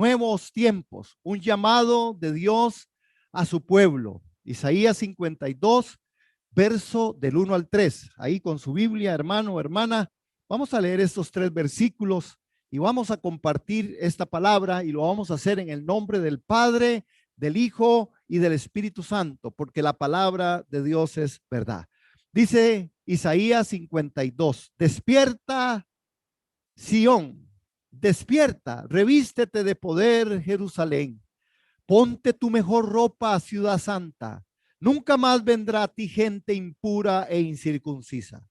nuevos tiempos, un llamado de Dios a su pueblo. Isaías 52, verso del 1 al 3. Ahí con su Biblia, hermano, hermana, vamos a leer estos 3 versículos y vamos a compartir esta palabra y lo vamos a hacer en el nombre del Padre, del Hijo y del Espíritu Santo, porque la palabra de Dios es verdad. Dice Isaías 52, despierta, Sión, despierta, revístete de poder, Jerusalén. Ponte tu mejor ropa, ciudad santa. Nunca más vendrá a ti gente impura e incircuncisa.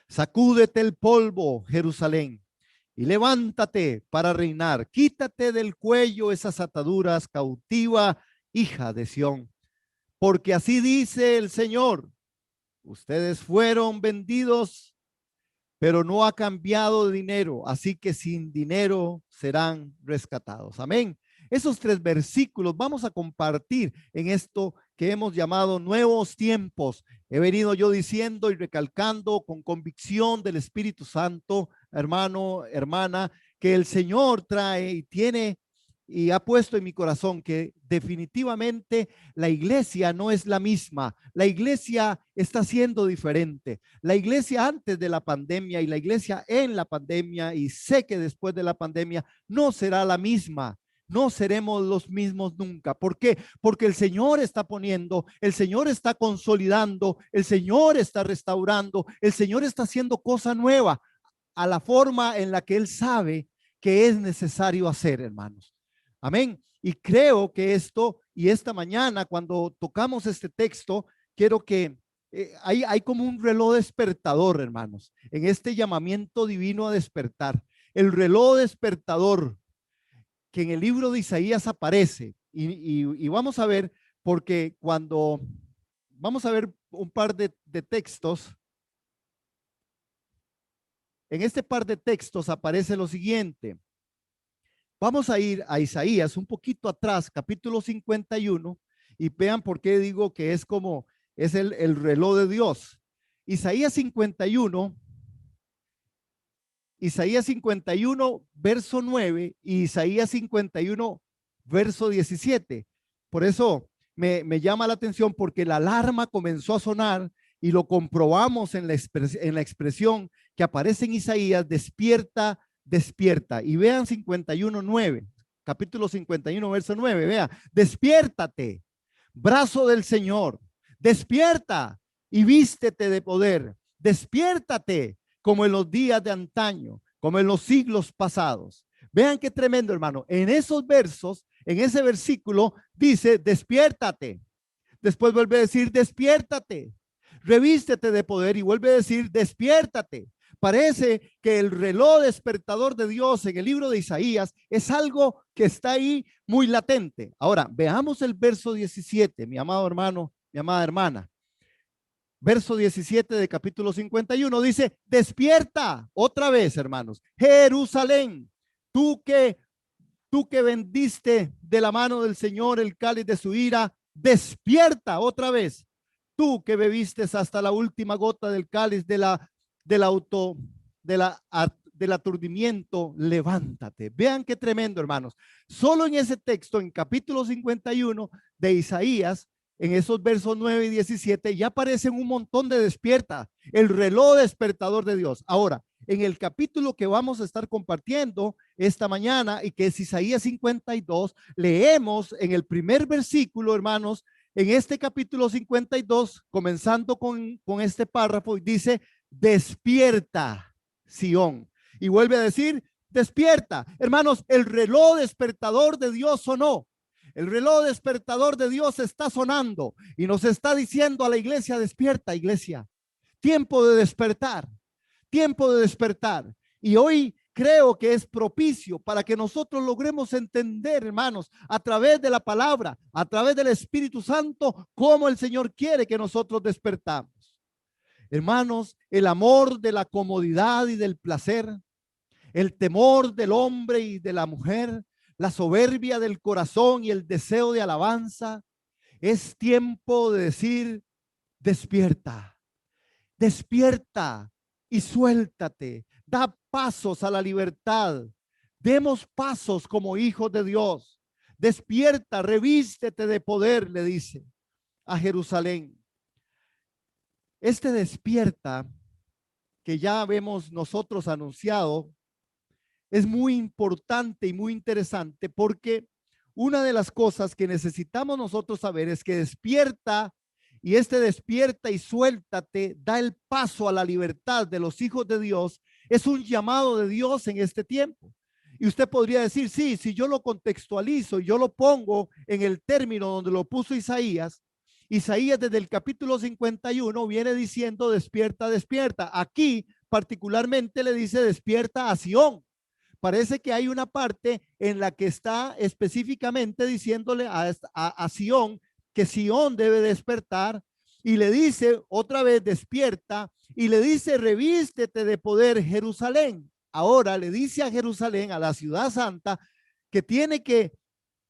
Sacúdete el polvo, Jerusalén, y levántate para reinar. Quítate del cuello esas ataduras, cautiva, hija de Sión. Porque así dice el Señor, ustedes fueron vendidos, pero no ha cambiado de dinero, así que sin dinero serán rescatados. Amén. Esos 3 versículos vamos a compartir en esto que hemos llamado nuevos tiempos. He venido yo diciendo y recalcando con convicción del Espíritu Santo, hermano, hermana, que el Señor trae y tiene y ha puesto en mi corazón que definitivamente la iglesia no es la misma. La iglesia está siendo diferente. La iglesia antes de la pandemia y la iglesia en la pandemia, y sé que después de la pandemia no será la misma. No seremos los mismos nunca. ¿Por qué? Porque el Señor está poniendo, el Señor está consolidando, el Señor está restaurando, el Señor está haciendo cosa nueva a la forma en la que Él sabe que es necesario hacer, hermanos. Amén. Y creo que esto y esta mañana cuando tocamos este texto, quiero que hay como un reloj despertador, hermanos, en este llamamiento divino a despertar. El reloj despertador que en el libro de Isaías aparece y vamos a ver, porque cuando vamos a ver un par de textos, en este par de textos aparece lo siguiente. Vamos a ir a Isaías un poquito atrás, capítulo 51, y vean por qué digo que es como, es el reloj de Dios. Isaías 51, verso 9 y Isaías 51, verso 17. Por eso me llama la atención porque la alarma comenzó a sonar y lo comprobamos en la expresión que aparece en Isaías, despierta, despierta. Y vean 51:9, capítulo 51, verso 9, vea, despiértate, brazo del Señor, despierta y vístete de poder, despiértate como en los días de antaño, como en los siglos pasados. Vean qué tremendo, hermano. En esos versos, en ese versículo dice, despiértate. Después vuelve a decir, despiértate, revístete de poder y vuelve a decir, despiértate. Parece que el reloj despertador de Dios en el libro de Isaías es algo que está ahí muy latente. Ahora, veamos el verso 17, mi amado hermano, mi amada hermana. Verso 17 de capítulo 51 dice, despierta otra vez, hermanos, Jerusalén, tú que vendiste de la mano del Señor el cáliz de su ira, despierta otra vez. Tú que bebiste hasta la última gota del cáliz del aturdimiento, levántate. Vean qué tremendo, hermanos. Solo en ese texto, en capítulo 51 de Isaías, en esos versos 9 y 17, ya aparecen un montón de despierta, el reloj despertador de Dios. Ahora, en el capítulo que vamos a estar compartiendo esta mañana y que es Isaías 52, leemos en el primer versículo, hermanos, en este capítulo 52, comenzando con este párrafo, dice, despierta, Sión. Y vuelve a decir, despierta. Hermanos, el reloj despertador de Dios sonó. El reloj despertador de Dios está sonando y nos está diciendo a la iglesia, despierta, iglesia. Tiempo de despertar, tiempo de despertar. Y hoy creo que es propicio para que nosotros logremos entender, hermanos, a través de la palabra, a través del Espíritu Santo, cómo el Señor quiere que nosotros despertamos. Hermanos, el amor de la comodidad y del placer, el temor del hombre y de la mujer, la soberbia del corazón y el deseo de alabanza, es tiempo de decir, despierta, despierta y suéltate, da pasos a la libertad, Demos pasos como hijos de Dios. Despierta, revístete de poder, le dice a Jerusalén. Este despierta que ya vemos nosotros anunciado es muy importante y muy interesante, porque una de las cosas que necesitamos nosotros saber es que despierta, y este despierta y suéltate da el paso a la libertad de los hijos de Dios. Es un llamado de Dios en este tiempo. Y usted podría decir, sí, si yo lo contextualizo y yo lo pongo en el término donde lo puso Isaías, Isaías desde el capítulo 51 viene diciendo despierta, despierta. Aquí particularmente le dice despierta a Sión. Parece que hay una parte en la que está específicamente diciéndole a Sión que Sión debe despertar, y le dice otra vez despierta, y le dice revístete de poder Jerusalén. Ahora le dice a Jerusalén, a la ciudad santa, que tiene que,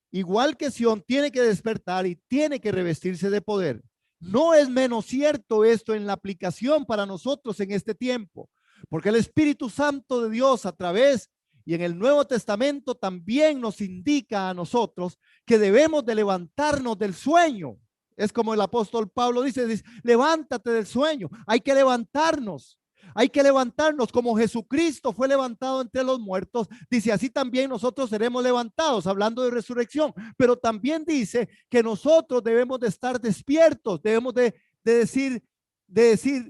igual que Sión, tiene que despertar y tiene que revestirse de poder. No es menos cierto esto en la aplicación para nosotros en este tiempo, porque el Espíritu Santo de Dios a través y en el Nuevo Testamento también nos indica a nosotros que debemos de levantarnos del sueño. Es como el apóstol Pablo dice, levántate del sueño. Hay que levantarnos. Hay que levantarnos como Jesucristo fue levantado entre los muertos. Dice, así también nosotros seremos levantados, hablando de resurrección. Pero también dice que nosotros debemos de estar despiertos, debemos de decir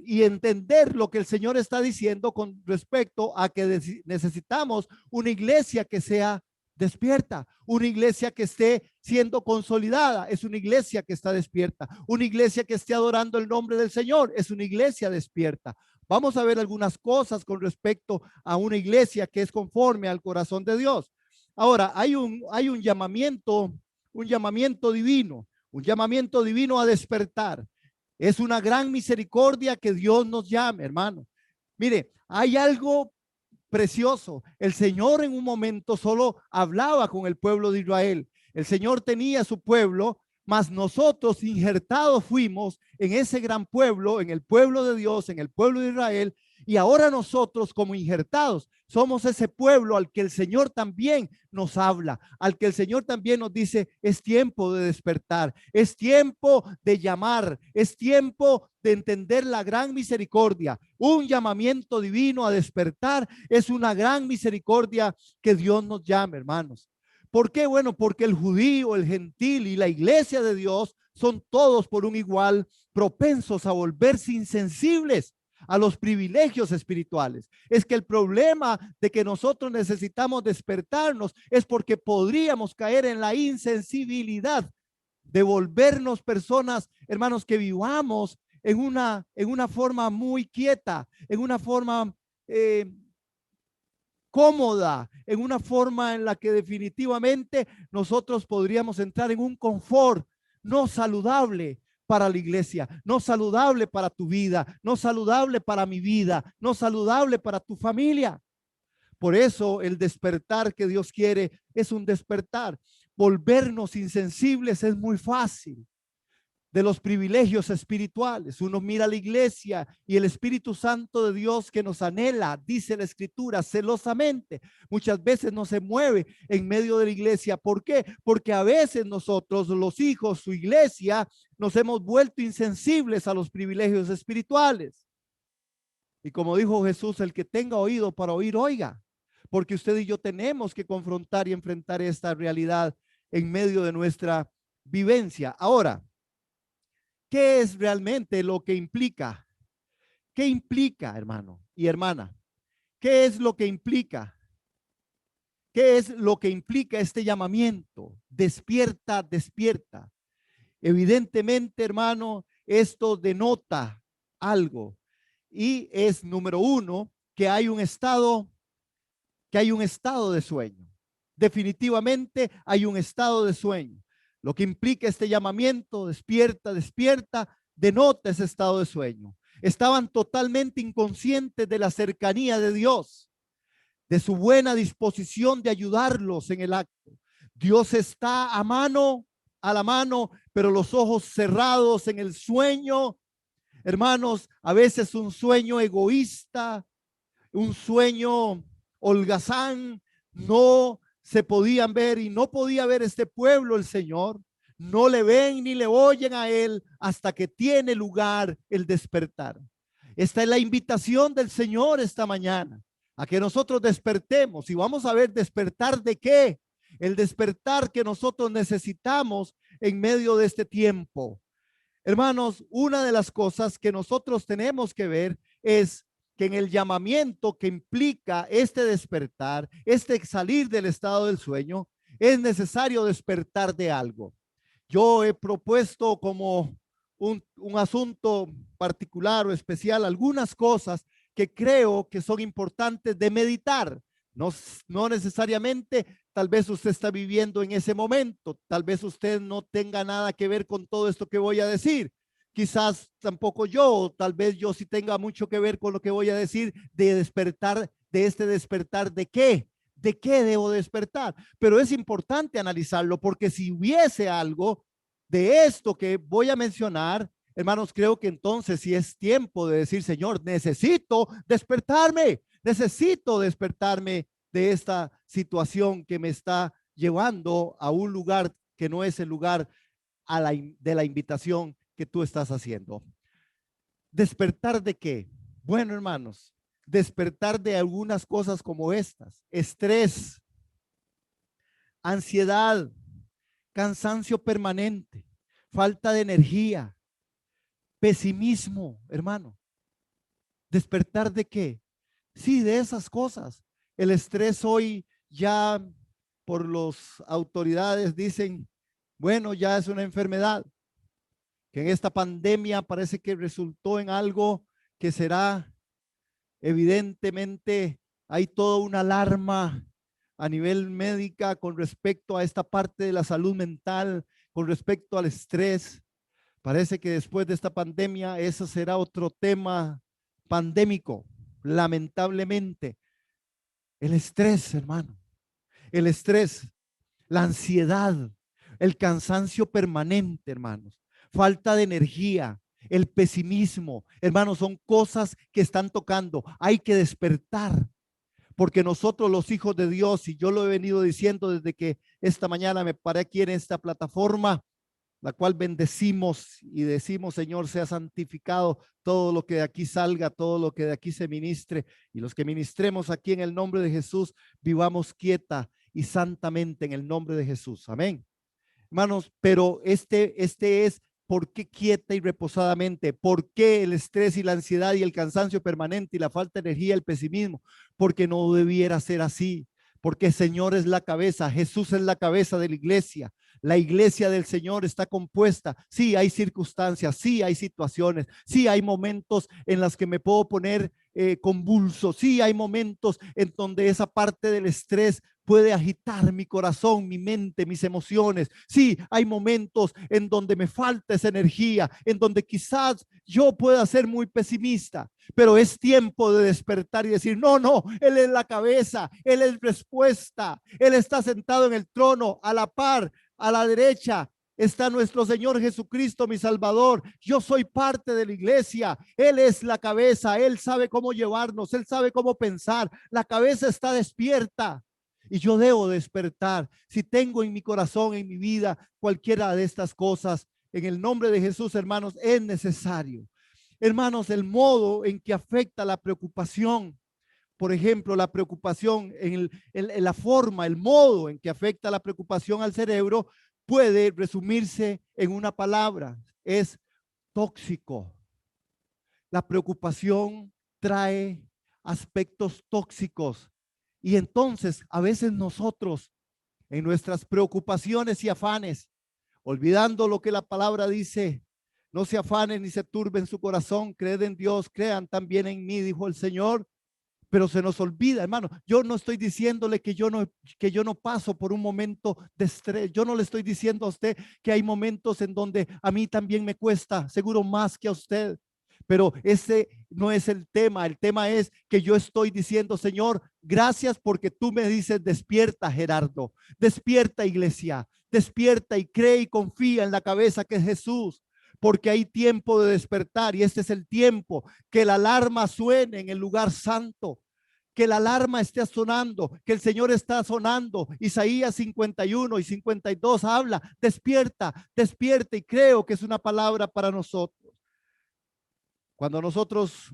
y entender lo que el Señor está diciendo con respecto a que necesitamos una iglesia que sea despierta, una iglesia que esté siendo consolidada, es una iglesia que está despierta, una iglesia que esté adorando el nombre del Señor, es una iglesia despierta. Vamos a ver algunas cosas con respecto a una iglesia que es conforme al corazón de Dios. Ahora, hay un llamamiento divino, un llamamiento divino a despertar. Es una gran misericordia que Dios nos llame, hermano. Mire, hay algo precioso. El Señor en un momento solo hablaba con el pueblo de Israel. El Señor tenía su pueblo, mas nosotros injertados fuimos en ese gran pueblo, en el pueblo de Dios, en el pueblo de Israel. Y ahora nosotros como injertados somos ese pueblo al que el Señor también nos habla, al que el Señor también nos dice, es tiempo de despertar, es tiempo de llamar, es tiempo de entender la gran misericordia. Un llamamiento divino a despertar es una gran misericordia que Dios nos llame, hermanos. ¿Por qué? Bueno, porque el judío, el gentil y la iglesia de Dios son todos por un igual propensos a volverse insensibles a los privilegios espirituales. Es que el problema de que nosotros necesitamos despertarnos es porque podríamos caer en la insensibilidad de volvernos personas, hermanos, que vivamos en una forma muy quieta, en una forma cómoda, en una forma en la que definitivamente nosotros podríamos entrar en un confort no saludable para la iglesia, no saludable para tu vida, no saludable para mi vida, no saludable para tu familia. Por eso el despertar que Dios quiere es un despertar. Volvernos insensibles es muy fácil de los privilegios espirituales. Uno mira a la iglesia y el Espíritu Santo de Dios que nos anhela, dice la Escritura, celosamente. Muchas veces no se mueve en medio de la iglesia. ¿Por qué? Porque a veces nosotros, los hijos, su iglesia, nos hemos vuelto insensibles a los privilegios espirituales. Y como dijo Jesús, el que tenga oído para oír, oiga. Porque usted y yo tenemos que confrontar y enfrentar esta realidad en medio de nuestra vivencia. Ahora, ¿qué es realmente lo que implica? ¿Qué implica, hermano y hermana? ¿Qué es lo que implica? ¿Qué es lo que implica este llamamiento? Despierta, despierta. Evidentemente, hermano, esto denota algo, y es, número uno, que hay un estado de sueño. Definitivamente hay un estado de sueño. Lo que implica este llamamiento, despierta, despierta, denota ese estado de sueño. Estaban totalmente inconscientes de la cercanía de Dios, de su buena disposición de ayudarlos en el acto. Dios está a la mano, pero los ojos cerrados en el sueño. Hermanos, a veces un sueño egoísta, un sueño holgazán, no se podían ver y no podía ver este pueblo el Señor. No le ven ni le oyen a Él hasta que tiene lugar el despertar. Esta es la invitación del Señor esta mañana, a que nosotros despertemos. Y vamos a ver despertar de qué. El despertar que nosotros necesitamos en medio de este tiempo. Hermanos, una de las cosas que nosotros tenemos que ver es que en el llamamiento que implica este despertar, este salir del estado del sueño, es necesario despertar de algo. Yo he propuesto como un asunto particular o especial algunas cosas que creo que son importantes de meditar. No, no necesariamente, tal vez usted está viviendo en ese momento, tal vez usted no tenga nada que ver con todo esto que voy a decir. Quizás tampoco yo, tal vez yo sí tenga mucho que ver con lo que voy a decir de despertar, de este despertar de qué. ¿De qué debo despertar? Pero es importante analizarlo porque si hubiese algo de esto que voy a mencionar, hermanos, creo que entonces sí es tiempo de decir, Señor, necesito despertarme de esta situación que me está llevando a un lugar que no es el lugar de la invitación que tú estás haciendo. ¿Despertar de qué? Bueno, hermanos, despertar de algunas cosas como estas: estrés, ansiedad, cansancio permanente, falta de energía, pesimismo, hermano. ¿Despertar de qué? Sí, de esas cosas. El estrés hoy ya por las autoridades dicen, bueno, ya es una enfermedad, que en esta pandemia parece que resultó en algo que será evidentemente, hay toda una alarma a nivel médica con respecto a esta parte de la salud mental, con respecto al estrés. Parece que después de esta pandemia, eso será otro tema pandémico, lamentablemente. El estrés, hermano, el estrés, la ansiedad, el cansancio permanente, hermanos, falta de energía, el pesimismo, hermanos, son cosas que están tocando. Hay que despertar, porque nosotros los hijos de Dios, y yo lo he venido diciendo desde que esta mañana me paré aquí en esta plataforma, la cual bendecimos y decimos, Señor, sea santificado todo lo que de aquí salga, todo lo que de aquí se ministre, y los que ministremos aquí en el nombre de Jesús, vivamos quieta y santamente en el nombre de Jesús. Amén. Hermanos, pero este es ¿por qué quieta y reposadamente? ¿Por qué el estrés y la ansiedad y el cansancio permanente y la falta de energía, el pesimismo? Porque no debiera ser así. Porque el Señor es la cabeza, Jesús es la cabeza de la iglesia. La iglesia del Señor está compuesta. Sí, hay circunstancias, sí, hay situaciones, sí, hay momentos en los que me puedo poner convulso. Sí, hay momentos en donde esa parte del estrés puede agitar mi corazón, mi mente, mis emociones. Sí, hay momentos en donde me falta esa energía, en donde quizás yo pueda ser muy pesimista, pero es tiempo de despertar y decir, no, no, Él es la cabeza, Él es respuesta, Él está sentado en el trono a la par, a la derecha. Está nuestro Señor Jesucristo, mi Salvador. Yo soy parte de la iglesia. Él es la cabeza. Él sabe cómo llevarnos. Él sabe cómo pensar. La cabeza está despierta. Y yo debo despertar. Si tengo en mi corazón, en mi vida, cualquiera de estas cosas, en el nombre de Jesús, hermanos, es necesario. Hermanos, el modo en que afecta la preocupación, por ejemplo, la preocupación en la forma, el modo en que afecta la preocupación al cerebro, puede resumirse en una palabra: es tóxico. La preocupación trae aspectos tóxicos. Y entonces a veces nosotros en nuestras preocupaciones y afanes, olvidando lo que la palabra dice, no se afanen ni se turben su corazón, creen en Dios, crean también en mí, dijo el Señor. Pero se nos olvida, hermano. Yo no estoy diciéndole que yo no paso por un momento de estrés. Yo no le estoy diciendo a usted que hay momentos en donde a mí también me cuesta, seguro más que a usted. Pero ese no es el tema. El tema es que yo estoy diciendo, Señor, gracias porque tú me dices, despierta, Gerardo, despierta, iglesia, despierta y cree y confía en la cabeza que es Jesús. Porque hay tiempo de despertar y este es el tiempo que la alarma suene en el lugar santo. que la alarma esté sonando, que el Señor está sonando. Isaías 51 y 52 habla, despierta, despierta, y creo que es una palabra para nosotros. Cuando nosotros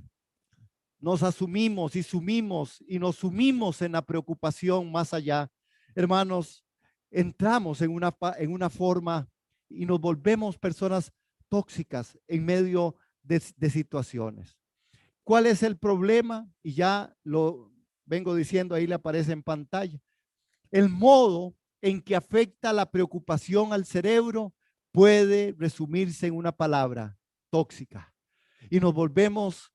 nos asumimos y sumimos y nos sumimos en la preocupación más allá, hermanos, entramos en una forma y nos volvemos personas tóxicas en medio de situaciones. ¿Cuál es el problema? Y ya lo vengo diciendo, ahí le aparece en pantalla. El modo en que afecta la preocupación al cerebro puede resumirse en una palabra: tóxica. Y nos volvemos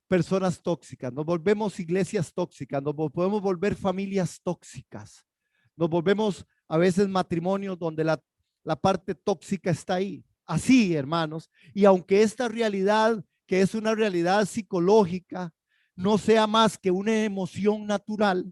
personas tóxicas, nos volvemos iglesias tóxicas, nos podemos volver familias tóxicas, nos volvemos a veces matrimonios donde la parte tóxica está ahí. Así, hermanos, y aunque esta realidad, que es una realidad psicológica, no sea más que una emoción natural,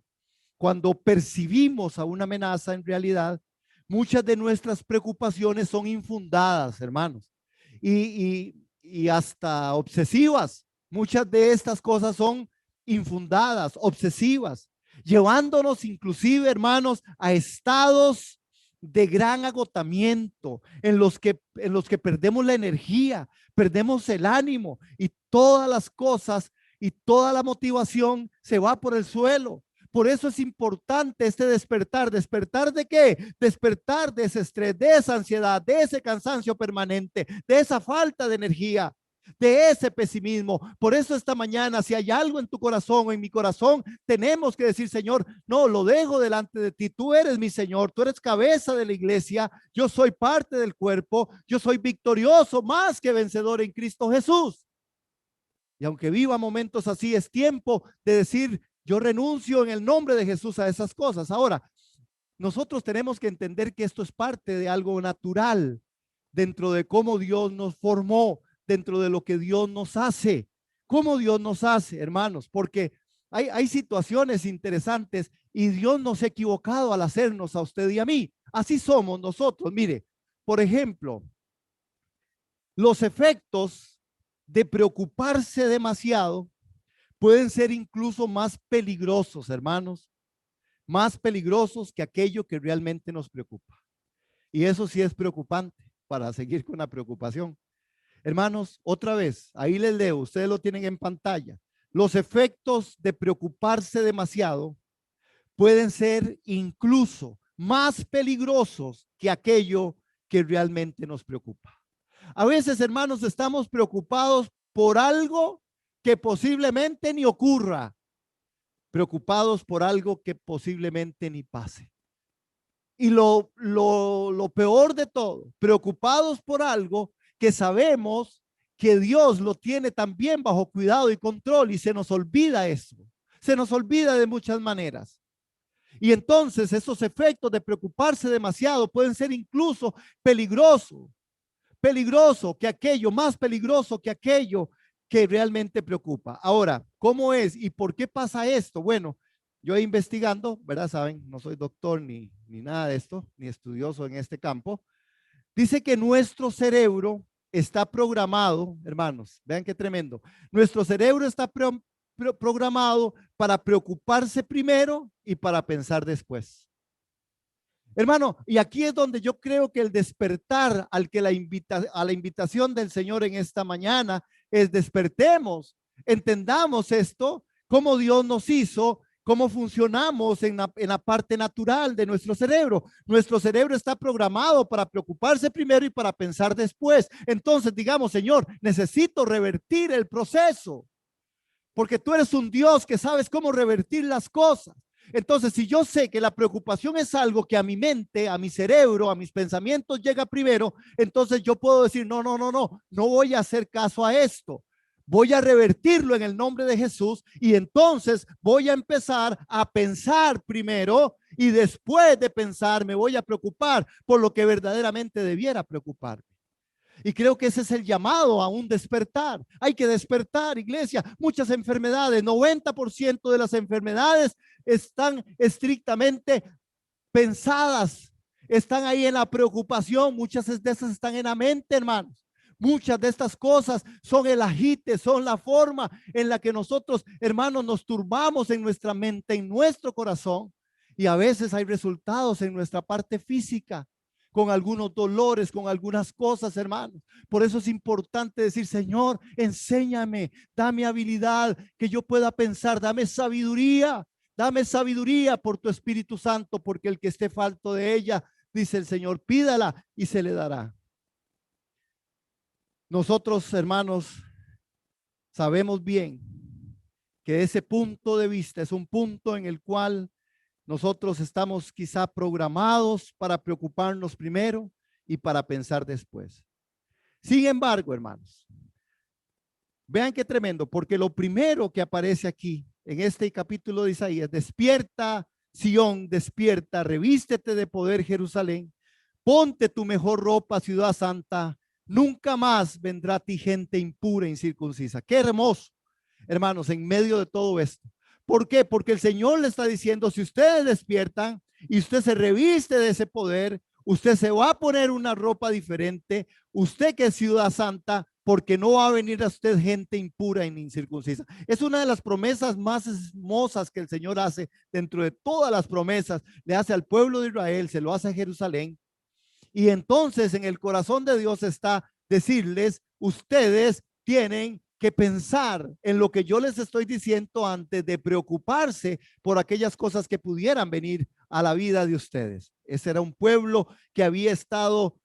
cuando percibimos a una amenaza, en realidad, muchas de nuestras preocupaciones son infundadas, hermanos, y hasta obsesivas. Muchas de estas cosas son infundadas, obsesivas, llevándonos inclusive, hermanos, a estados de gran agotamiento en los que perdemos la energía, perdemos el ánimo, y todas las cosas y toda la motivación se va por el suelo. Por eso es importante este despertar. ¿Despertar de qué? Despertar de ese estrés, de esa ansiedad, de ese cansancio permanente, de esa falta de energía, de ese pesimismo. Por eso esta mañana, si hay algo en tu corazón o en mi corazón, tenemos que decir: Señor, no, lo dejo delante de ti. Tú eres mi Señor, tú eres cabeza de la iglesia, yo soy parte del cuerpo, yo soy victorioso, más que vencedor en Cristo Jesús. Y aunque viva momentos así, es tiempo de decir: yo renuncio en el nombre de Jesús a esas cosas. Ahora, nosotros tenemos que entender que esto es parte de algo natural dentro de cómo Dios nos formó, dentro de lo que Dios nos hace. ¿Cómo Dios nos hace, hermanos? Porque hay situaciones interesantes y Dios no se ha equivocado al hacernos a usted y a mí. Así somos nosotros. Mire, por ejemplo, los efectos de preocuparse demasiado pueden ser incluso más peligrosos, hermanos, más peligrosos que aquello que realmente nos preocupa. Y eso sí es preocupante, para seguir con la preocupación. Hermanos, otra vez, ahí les leo, ustedes lo tienen en pantalla. Los efectos de preocuparse demasiado pueden ser incluso más peligrosos que aquello que realmente nos preocupa. A veces, hermanos, estamos preocupados por algo que posiblemente ni ocurra, preocupados por algo que posiblemente ni pase. Y lo peor de todo, preocupados por algo que sabemos que Dios lo tiene también bajo cuidado y control, y se nos olvida eso, se nos olvida de muchas maneras. Y entonces esos efectos de preocuparse demasiado pueden ser incluso peligroso que aquello, más peligroso que aquello que realmente preocupa. Ahora, ¿cómo es y por qué pasa esto? Bueno, yo investigando, ¿verdad? Saben, no soy doctor ni nada de esto, ni estudioso en este campo. Dice que nuestro cerebro está programado, hermanos, vean qué tremendo. Nuestro cerebro está programado para preocuparse primero y para pensar después. Hermano, y aquí es donde yo creo que el despertar a la invitación del Señor en esta mañana es: despertemos, entendamos esto, cómo Dios nos hizo, cómo funcionamos en la parte natural de nuestro cerebro. Nuestro cerebro está programado para preocuparse primero y para pensar después. Entonces digamos: Señor, necesito revertir el proceso, porque tú eres un Dios que sabes cómo revertir las cosas. Entonces, si yo sé que la preocupación es algo que a mi mente, a mi cerebro, a mis pensamientos llega primero, entonces yo puedo decir: no voy a hacer caso a esto. Voy a revertirlo en el nombre de Jesús, y entonces voy a empezar a pensar primero, y después de pensar me voy a preocupar por lo que verdaderamente debiera preocuparme. Y creo que ese es el llamado a un despertar. Hay que despertar, iglesia. Muchas enfermedades, 90% de las enfermedades están estrictamente pensadas, están ahí en la preocupación. Muchas de esas están en la mente, hermanos. Muchas de estas cosas son el agite, son la forma en la que nosotros, hermanos, nos turbamos en nuestra mente, en nuestro corazón. Y a veces hay resultados en nuestra parte física, con algunos dolores, con algunas cosas, hermanos. Por eso es importante decir, Señor, enséñame, dame habilidad que yo pueda pensar, dame sabiduría por tu Espíritu Santo, porque el que esté falto de ella, dice el Señor, pídala y se le dará. Nosotros, hermanos, sabemos bien que ese punto de vista es un punto en el cual nosotros estamos quizá programados para preocuparnos primero y para pensar después. Sin embargo, hermanos, vean qué tremendo, porque lo primero que aparece aquí en este capítulo de Isaías: despierta, Sión, despierta, revístete de poder, Jerusalén, ponte tu mejor ropa, ciudad santa, nunca más vendrá a ti gente impura e incircuncisa. Qué hermoso, hermanos, en medio de todo esto. ¿Por qué? Porque el Señor le está diciendo, si ustedes despiertan y usted se reviste de ese poder, usted se va a poner una ropa diferente, usted que es ciudad santa, porque no va a venir a usted gente impura e incircuncisa. Es una de las promesas más hermosas que el Señor hace dentro de todas las promesas. Le hace al pueblo de Israel, se lo hace a Jerusalén. Y entonces en el corazón de Dios está decirles, ustedes tienen que pensar en lo que yo les estoy diciendo antes de preocuparse por aquellas cosas que pudieran venir a la vida de ustedes. Ese era un pueblo que había estado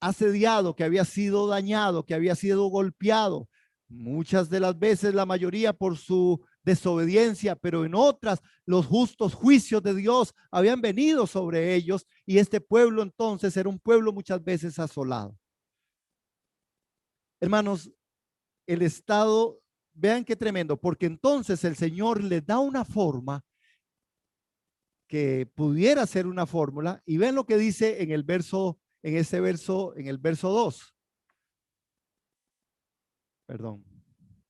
asediado, que había sido dañado, que había sido golpeado. Muchas de las veces, la mayoría por su desobediencia, pero en otras los justos juicios de Dios habían venido sobre ellos, y este pueblo entonces era un pueblo muchas veces asolado. Hermanos, el estado, vean qué tremendo, porque entonces el Señor les da una forma que pudiera ser una fórmula, y ven lo que dice en el verso, en el verso 2. Perdón,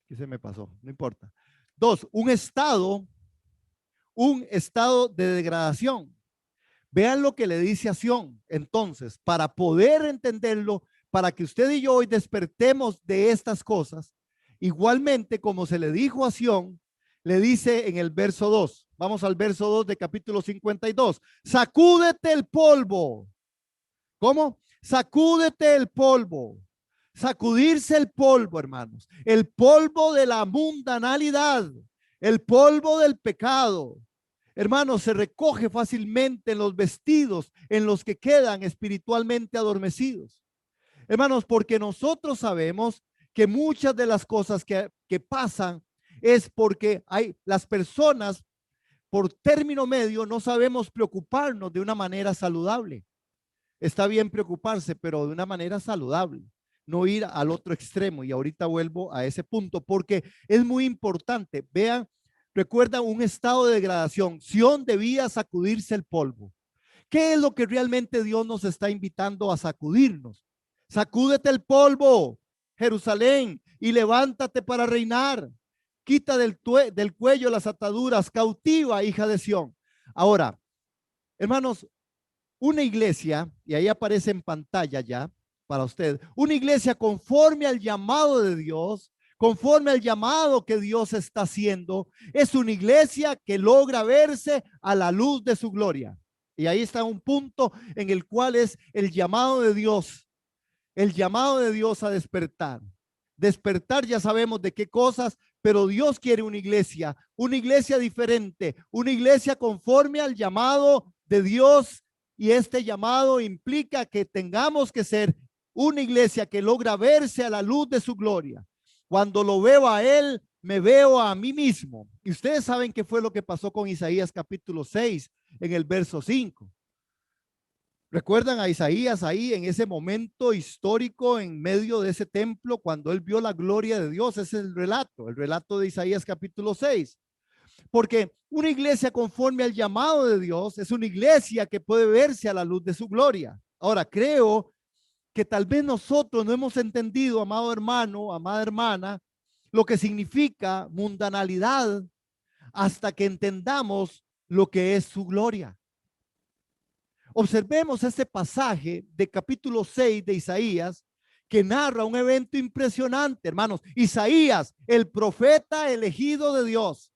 ¿qué se me pasó? No importa. 2, un estado de degradación. Vean lo que le dice a Sión. Entonces, para poder entenderlo, para que usted y yo hoy despertemos de estas cosas, igualmente como se le dijo a Sión, le dice en el verso 2. Vamos al verso 2 de capítulo 52. Sacúdete el polvo. ¿Cómo? Sacúdete el polvo. Sacudirse el polvo, hermanos. El polvo de la mundanalidad, el polvo del pecado. Hermanos, se recoge fácilmente en los vestidos en los que quedan espiritualmente adormecidos. Hermanos, porque nosotros sabemos que muchas de las cosas que pasan es porque hay las personas por término medio no sabemos preocuparnos de una manera saludable. Está bien preocuparse, pero de una manera saludable, no ir al otro extremo. Y ahorita vuelvo a ese punto porque es muy importante. Vean, recuerda un estado de degradación. Sión debía sacudirse el polvo. ¿Qué es lo que realmente Dios nos está invitando a sacudirnos? Sacúdete el polvo, Jerusalén, y levántate para reinar. Quita del cuello las ataduras, cautiva, hija de Sión. Ahora, hermanos, una iglesia, y ahí aparece en pantalla ya para usted, una iglesia conforme al llamado de Dios, conforme al llamado que Dios está haciendo, es una iglesia que logra verse a la luz de su gloria. Y ahí está un punto en el cual es el llamado de Dios, el llamado de Dios a despertar. Despertar ya sabemos de qué cosas, pero Dios quiere una iglesia diferente, una iglesia conforme al llamado de Dios. Y este llamado implica que tengamos que ser una iglesia que logra verse a la luz de su gloria. Cuando lo veo a Él, me veo a mí mismo. Y ustedes saben qué fue lo que pasó con Isaías capítulo 6 en el verso 5. ¿Recuerdan a Isaías ahí en ese momento histórico en medio de ese templo cuando él vio la gloria de Dios? Ese es el relato de Isaías capítulo 6. Porque una iglesia conforme al llamado de Dios es una iglesia que puede verse a la luz de su gloria. Ahora, creo que tal vez nosotros no hemos entendido, amado hermano, amada hermana, lo que significa mundanalidad hasta que entendamos lo que es su gloria. Observemos este pasaje de capítulo 6 de Isaías que narra un evento impresionante, hermanos. Isaías, el profeta elegido de Dios,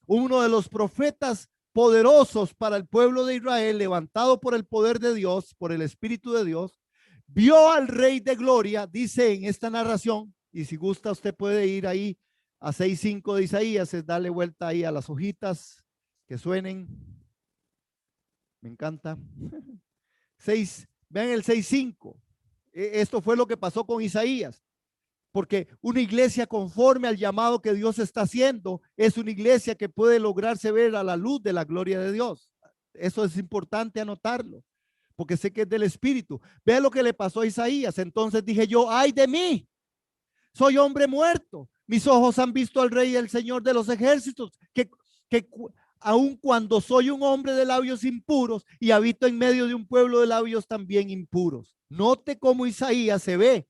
uno de los profetas poderosos para el pueblo de Israel, levantado por el poder de Dios, por el Espíritu de Dios, vio al Rey de Gloria, dice en esta narración, y si gusta usted puede ir ahí a 6:5 de Isaías, es darle vuelta ahí a las hojitas que suenen. Me encanta. 6, vean el 6:5. Esto fue lo que pasó con Isaías. Porque una iglesia conforme al llamado que Dios está haciendo es una iglesia que puede lograrse ver a la luz de la gloria de Dios. Eso es importante anotarlo, porque sé que es del Espíritu. Vea lo que le pasó a Isaías. Entonces dije yo, ay de mí, soy hombre muerto. Mis ojos han visto al Rey, el Señor de los ejércitos, que aun cuando soy un hombre de labios impuros y habito en medio de un pueblo de labios también impuros. Note cómo Isaías se ve.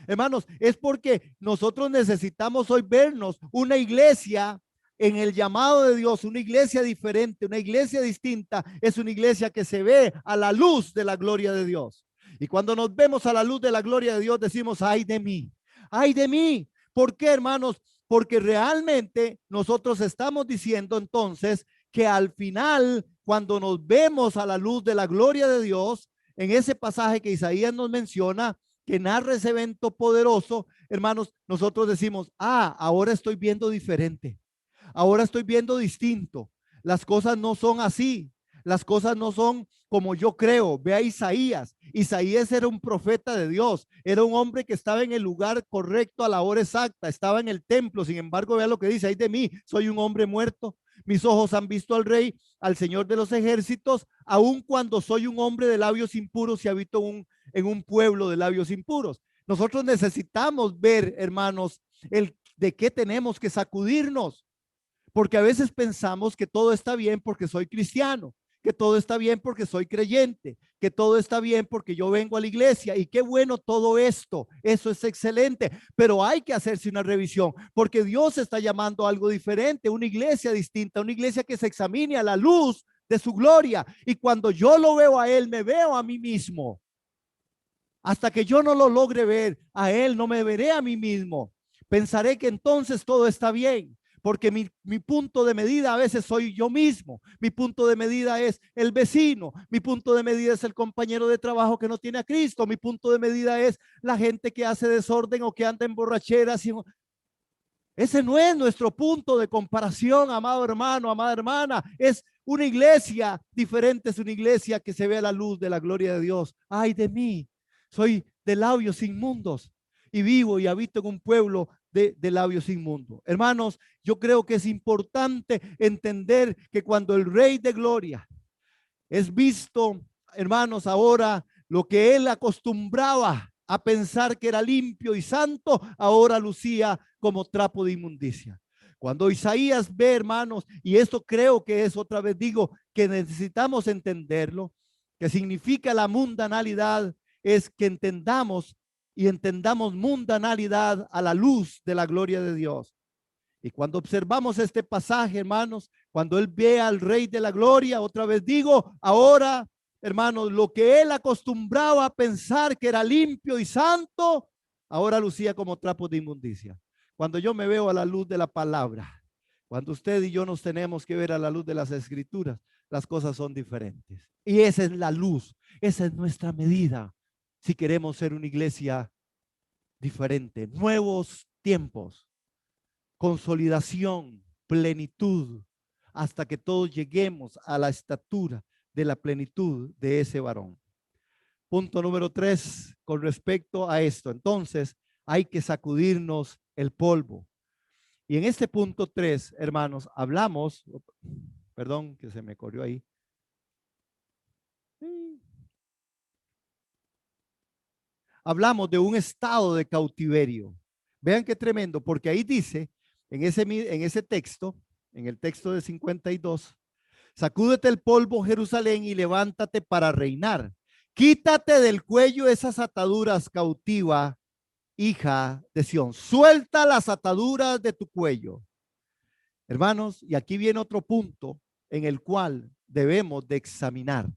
Hermanos, es porque nosotros necesitamos hoy vernos una iglesia en el llamado de Dios, una iglesia diferente, una iglesia distinta, es una iglesia que se ve a la luz de la gloria de Dios. Y cuando nos vemos a la luz de la gloria de Dios, decimos, ay de mí, ay de mí. ¿Por qué, hermanos? Porque realmente nosotros estamos diciendo entonces que al final, cuando nos vemos a la luz de la gloria de Dios, en ese pasaje que Isaías nos menciona, que narra ese evento poderoso, hermanos, nosotros decimos, ahora estoy viendo diferente, ahora estoy viendo distinto, las cosas no son así, las cosas no son como yo creo. Ve a Isaías. Isaías era un profeta de Dios, era un hombre que estaba en el lugar correcto a la hora exacta, estaba en el templo. Sin embargo, vea lo que dice, ay de mí, soy un hombre muerto. Mis ojos han visto al Rey, al Señor de los ejércitos, aun cuando soy un hombre de labios impuros y habito en un pueblo de labios impuros. Nosotros necesitamos ver, hermanos, el de qué tenemos que sacudirnos, porque a veces pensamos que todo está bien porque soy cristiano, que todo está bien porque soy creyente, que todo está bien porque yo vengo a la iglesia, y qué bueno todo esto, eso es excelente, pero hay que hacerse una revisión, porque Dios está llamando a algo diferente, una iglesia distinta, una iglesia que se examine a la luz de su gloria, y cuando yo lo veo a Él, me veo a mí mismo. Hasta que yo no lo logre ver a Él, no me veré a mí mismo. Pensaré que entonces todo está bien, porque mi punto de medida a veces soy yo mismo. Mi punto de medida es el vecino. Mi punto de medida es el compañero de trabajo que no tiene a Cristo. Mi punto de medida es la gente que hace desorden o que anda en borracheras. Ese no es nuestro punto de comparación, amado hermano, amada hermana. Es una iglesia diferente, es una iglesia que se ve a la luz de la gloria de Dios. Ay de mí, soy de labios inmundos y vivo y habito en un pueblo de labios inmundos. Hermanos, yo creo que es importante entender que cuando el Rey de Gloria es visto, hermanos, ahora lo que él acostumbraba a pensar que era limpio y santo, ahora lucía como trapo de inmundicia. Cuando Isaías ve, hermanos, y esto creo que es, otra vez digo, que necesitamos entenderlo, que significa la mundanalidad, es que entendamos mundanalidad a la luz de la gloria de Dios. Y cuando observamos este pasaje, hermanos, cuando él ve al Rey de la Gloria, otra vez digo, ahora, hermanos, lo que él acostumbraba a pensar que era limpio y santo, ahora lucía como trapo de inmundicia. Cuando yo me veo a la luz de la palabra, cuando usted y yo nos tenemos que ver a la luz de las Escrituras, las cosas son diferentes. Y esa es la luz, esa es nuestra medida si queremos ser una iglesia diferente. Nuevos tiempos, consolidación, plenitud, hasta que todos lleguemos a la estatura de la plenitud de ese varón. Punto número 3, con respecto a esto. Entonces, hay que sacudirnos el polvo. Y en este punto 3, hermanos, hablamos, perdón que se me corrió ahí. Hablamos de un estado de cautiverio. Vean qué tremendo, porque ahí dice, en ese texto, en el texto de 52, sacúdete el polvo, Jerusalén, y levántate para reinar. Quítate del cuello esas ataduras, cautiva, hija de Sión. Suelta las ataduras de tu cuello. Hermanos, y aquí viene otro punto en el cual debemos de examinar.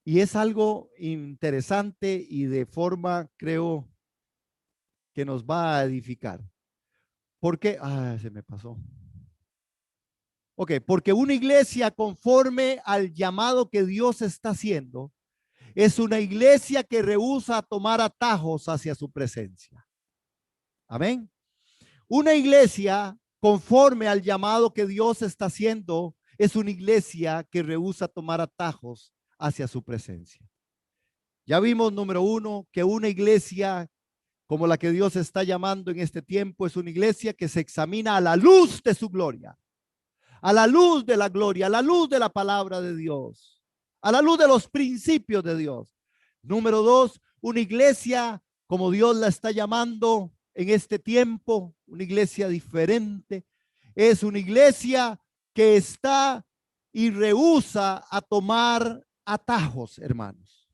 Y es algo interesante y de forma, creo, que nos va a edificar. Porque, se me pasó. Ok, porque una iglesia conforme al llamado que Dios está haciendo es una iglesia que rehúsa tomar atajos hacia su presencia. Amén. Una iglesia conforme al llamado que Dios está haciendo es una iglesia que rehúsa tomar atajos hacia su presencia. Ya vimos, número uno, que una iglesia como la que Dios está llamando en este tiempo es una iglesia que se examina a la luz de su gloria, a la luz de la gloria, a la luz de la palabra de Dios, a la luz de los principios de Dios. Número dos, una iglesia como Dios la está llamando en este tiempo, una iglesia diferente, es una iglesia que está y rehúsa a tomar atajos, hermanos.